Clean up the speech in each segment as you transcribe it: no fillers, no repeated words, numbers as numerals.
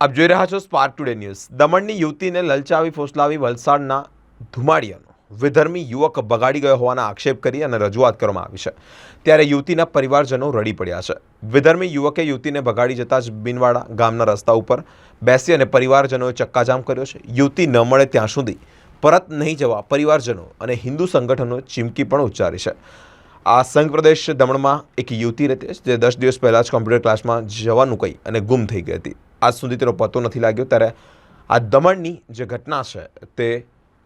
આપ જોઈ રહ્યા છો સ્પાર્ક ટુડે ન્યૂઝ। દમણની યુવતીને લલચાવી ફોસલાવી વલસાડના ધુમાડિયાનો વિધર્મી યુવક બગાડી ગયો હોવાના આક્ષેપ કરી અને રજૂઆત કરવામાં આવી છે। ત્યારે યુવતીના પરિવારજનો રડી પડ્યા છે। વિધર્મી યુવકે યુવતીને બગાડી જતા જ બિનવાડા ગામના રસ્તા ઉપર બેસી અને પરિવારજનોએ ચક્કાજામ કર્યો છે। યુવતી ન મળે ત્યાં સુધી પરત નહીં જવા પરિવારજનો અને હિન્દુ સંગઠનોએ ચીમકી પણ ઉચ્ચારી છે। આ સંઘ પ્રદેશ દમણમાં એક યુવતી રહેતી જે 10 દિવસ પહેલાં જ કોમ્પ્યુટર ક્લાસમાં જવાનું કહી અને ગુમ થઈ ગઈ હતી। આજ સુધી તેનો પતો નથી લાગ્યો। ત્યારે આ દમણની જે ઘટના છે તે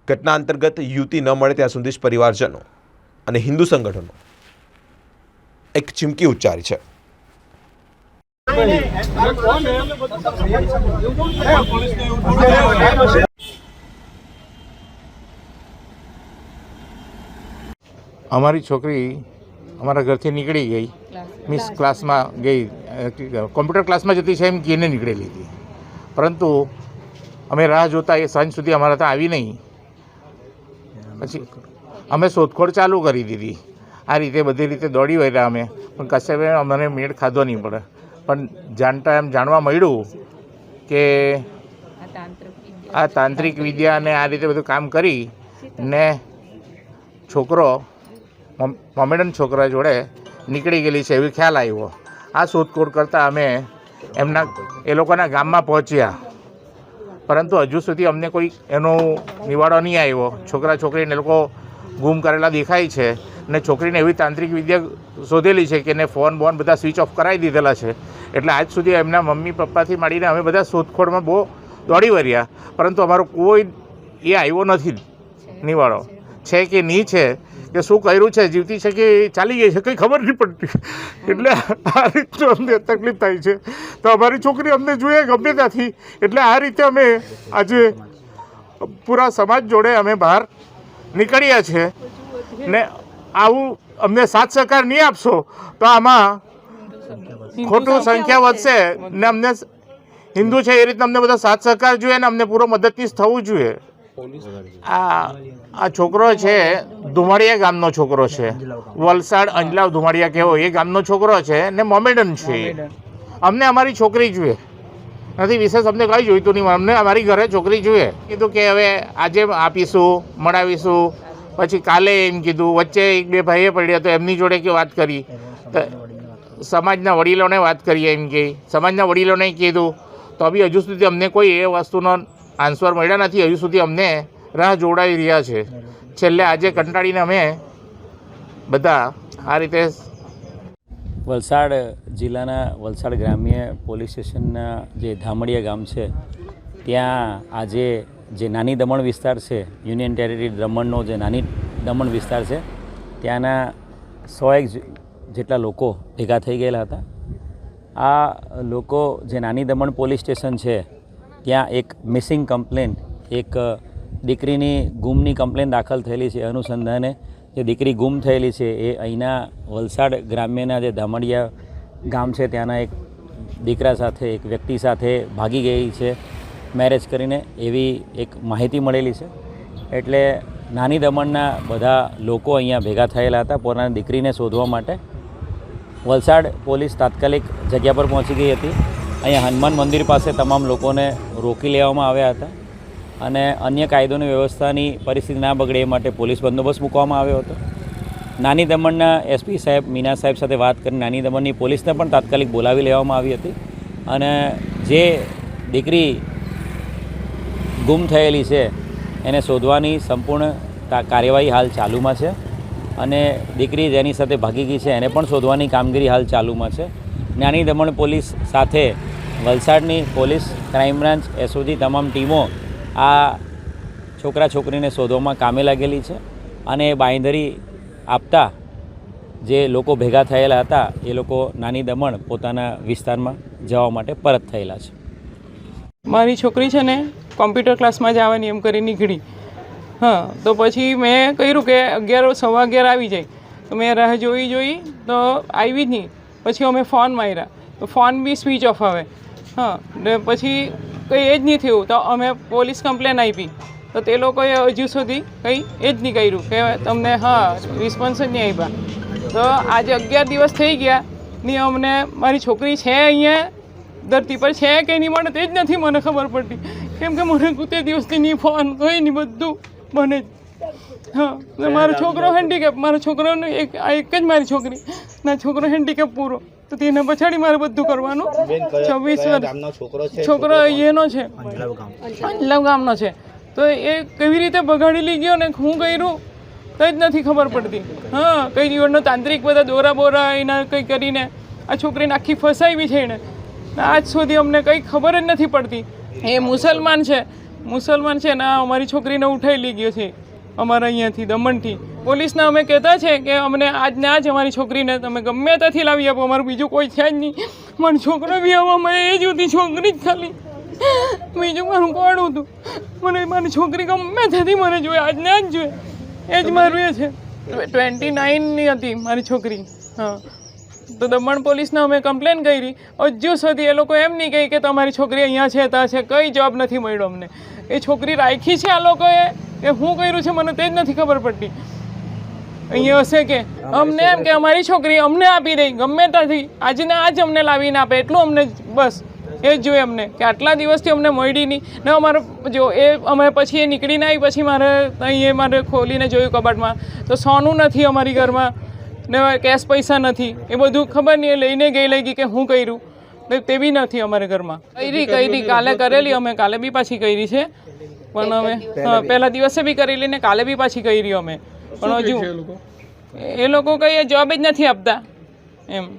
ઘટના અંતર્ગત યુવતી ન મળે ત્યાં સુધી જ પરિવારજનો અને હિન્દુ સંગઠનો એક ચીમકી ઉચ્ચારી છે। અમારી છોકરી અમારા ઘરથી નીકળી ગઈ, મિસ ક્લાસમાં ગઈ, કોમ્પ્યુટર ક્લાસમાં જતી છે એમ કહીને નીકળેલી હતી, પરંતુ અમે રાહ જોતા એ સાંજ સુધી અમારા ત્યાં આવી નહીં। પછી અમે શોધખોળ ચાલુ કરી દીધી। આ રીતે બધી રીતે દોડી વળ્યા અમે, પણ કશે અમને મેળ ખાધો નહીં પડે। પણ જાણવા મળ્યું કે આ તાંત્રિક વિદ્યા અને આ રીતે બધું કામ કરી ને છોકરો મોમેડન છોકરા જોડે નીકળી ગયેલી છે એવી ખ્યાલ આવ્યો। આ શોધખોળ કરતાં અમે એ લોકોના ગામમાં પહોંચ્યા, પરંતુ હજુ સુધી અમને કોઈ એનો નિવાડો નહીં આવ્યો। છોકરા છોકરીને લોકો ગુમ કરેલા દેખાય છે ને છોકરીને એવી તાંત્રિક વિદ્યા શોધેલી છે કે એને ફોન બધા સ્વિચ ઓફ કરાવી દીધેલા છે। એટલે આજ સુધી એમના મમ્મી પપ્પાથી માંડીને અમે બધા શોધખોળમાં બહુ દોડી વર્યા, પરંતુ અમારો કોઈ એ આવ્યો નથી નિવાડો છે કે નહીં છે કે શું કર્યું છે, જીવતી છે કે ચાલી ગઈ છે કંઈ ખબર નહીં પડતી। એટલે આ રીતનું અમને તકલીફ થાય છે। તો અમારી છોકરી અમને જોઈએ ગમે ત્યાંથી, એટલે આ રીતે અમે આજે પૂરા સમાજ જોડે અમે બહાર નીકળ્યા છે ને આવું અમને સાથ સહકાર નહીં આપશો તો આમાં ખોટું સંખ્યા વધશે ને અમને હિન્દુ છે એ રીતે અમને બધા સાથ સહકાર જોઈએ ને અમને પૂરો મદદનીશ થવું જોઈએ। આ છોકરો છે ધુમાડિયા ગામનો છોકરો છે, વલસાડ અંજલાવ ધુમાડિયા કહેવો એ ગામનો છોકરો છે ને મોમેડન છે। અમને અમારી છોકરી જોઈએ, નથી વિશેષ અમને કંઈ જોઈતું નહીં, અમને અમારી ઘરે છોકરી જોઈએ। કીધું કે હવે આજે આપીશું, મળાવીશું, પછી કાલે એમ કીધું। વચ્ચે એક બે ભાઈએ પડ્યા તો એમની જોડે કે વાત કરી, તો સમાજના વડીલોને વાત કરીએ એમ કે સમાજના વડીલોને કીધું, તો બી હજુ સુધી અમને કોઈ એ વસ્તુનો આન્સર મળ્યા નથી। હજુ સુધી અમને રાહ જોડાઈ રહ્યા છે। છેલ્લે આજે કંટાળીને અમે બધા આ રીતે વલસાડ જિલ્લાના વલસાડ ગ્રામ્ય પોલીસ સ્ટેશનના જે ધામડિયા ગામ છે ત્યાં આજે જે નાની દમણ વિસ્તાર છે, યુનિયન ટેરેટરી દમણનો જે નાની દમણ વિસ્તાર છે, ત્યાંના 100 જેટલા લોકો ભેગા થઈ ગયેલા હતા। આ લોકો જે નાની દમણ પોલીસ સ્ટેશન છે ત્યાં એક મિસિંગ કમ્પ્લેન, એક દીકરીની ગુમની કમ્પ્લેન દાખલ થયેલી છે। અનુસંધાને જે દીકરી ગુમ થયેલી છે એ અહીંના વલસાડ ગ્રામ્યના જે ધામડિયા ગામ છે ત્યાંના એક દીકરા સાથે, એક વ્યક્તિ સાથે ભાગી ગઈ છે મેરેજ કરીને, એવી એક માહિતી મળેલી છે। એટલે નાની દમણના બધા લોકો અહીંયા ભેગા થયેલા હતા પોતાની દીકરીને શોધવા માટે। વલસાડ પોલીસ તાત્કાલિક જગ્યા પર પહોંચી ગઈ હતી। અહીંયા હનુમાન મંદિર પાસે તમામ લોકોને રોકી લેવામાં આવ્યા હતા અને અન્ય કાયદોની વ્યવસ્થાની પરિસ્થિતિ ના બગડે એ માટે પોલીસ બંદોબસ્ત મૂકવામાં આવ્યો હતો। નાની દમણના એસપી સાહેબ મીના સાહેબ સાથે વાત કરી નાની દમણની પોલીસને પણ તાત્કાલિક બોલાવી લેવામાં આવી હતી અને જે દીકરી ગુમ થયેલી છે એને શોધવાની સંપૂર્ણ કાર્યવાહી હાલ ચાલુમાં છે અને દીકરી જેની સાથે ભાગી ગઈ છે એને પણ શોધવાની કામગીરી હાલ ચાલુમાં છે। નાની દમણ પોલીસ સાથે વલસાડની પોલીસ, ક્રાઇમ બ્રાન્ચ, એસઓજી તમામ ટીમો આ છોકરા છોકરીને શોધવામાં કામે લાગેલી છે અને બાંયધરી આપતા જે લોકો ભેગા થયેલા હતા એ લોકો નાની દમણ પોતાના વિસ્તારમાં જવા માટે પરત થયેલા છે। મારી છોકરી છે ને કોમ્પ્યુટર ક્લાસમાં જવાની એમ કરી નીકળી। હા, તો પછી મેં કહ્યું કે 11 સવા 11 આવી જાય, તો મેં રાહ જોઈ તો આવી જ નહીં। પછી અમે ફોન માર્યા તો ફોન બી સ્વિચ ઓફ આવે। હા, ને પછી કંઈ એ જ નહીં થયું તો અમે પોલીસ કમ્પ્લેન આપી તો તે લોકોએ હજુ સુધી કંઈ એ જ નહીં કર્યું કે તમને રિસ્પોન્સ જ નહીં આપ્યા। તો આજે 11 દિવસ થઈ ગયા ને અમને મારી છોકરી છે અહીંયા ધરતી પર છે કે નહીં મળે તે જ નથી મને ખબર પડતી, કેમ કે મને તે દિવસથી નહીં ફોન કંઈ નહીં, બધું મને જ. હા, ને મારો છોકરો હેન્ડીકેપ, મારો છોકરાનો એક જ મારી છોકરી, ના છોકરો હેન્ડીકેપ પૂરો, તો તેના પછાડી મારે બધું કરવાનું. 26 વર્ષ છોકરો એનો છે, અંજલાવ ગામનો છે. તો એ કેવી રીતે બગાડી લઈ ગયો ને હું કર્યું કંઈ જ નથી ખબર પડતી. હા, કઈ જીવનનો તાંત્રિક બધા દોરા બોરા એના કંઈ કરીને આ છોકરીને આખી ફસાવી છે એને, આજ સુધી અમને કંઈ ખબર જ નથી પડતી. એ મુસલમાન છે ને અમારી છોકરીને ઉઠાઈ લઈ ગયો છે અમારા અહીંયાથી દમણથી. પોલીસને અમે કહેતા છે કે અમને આજને આજ અમારી છોકરીને તમે ગમે ત્યાંથી લાવી આપો, અમારું બીજું કોઈ છે જ નહીં. મારો છોકરો બી આવવા મને એ જ હતી, છોકરી જ ખાલી, બીજું મારું કોણ હતું. મને મારી છોકરી ગમે ત્યાંથી મને જોઈએ, આજને આજ જોઈએ, એ જ મારું એ છે. 29ની હતી મારી છોકરી. હા, તો દમણ પોલીસને અમે કમ્પ્લેન કરી, હજુ સુધી એ લોકો એમ નહીં કહી કે તમારી છોકરી અહીંયા છે ત્યાં છે, કંઈ જવાબ નથી મળ્યો અમને. એ છોકરી રાખી છે આ લોકોએ કે શું કર્યું છે મને તે જ નથી ખબર પડતી. અહીંયા હશે કે અમને એમ કે અમારી છોકરી અમને આપી દઈ ગમે ત્યાંથી, આજને આજ અમને લાવીને આપે, એટલું અમને બસ એ જ જોઈએ અમને, કે આટલા દિવસથી અમને મળી નહીં. ને અમારે જો એ અમે પછી એ નીકળીને આવી પછી મારે અહીં મારે ખોલીને જોયું કબાટમાં, તો સોનું નથી અમારી ઘરમાં, ને કેશ પૈસા નથી, એ બધું ખબર નહીં એ લઈને લઈ ગઈ કે હું કર્યું તે બી નથી અમારે ઘરમાં. કરી કાલે કરેલી, અમે કાલે બી પાછી કરી છે, પણ અમે પહેલા દિવસે બી કરેલી ને કાલે બી પાછી કરી અમે, પણ હજુ એ લોકો કંઈ જવાબ જ નથી આપતા એમ.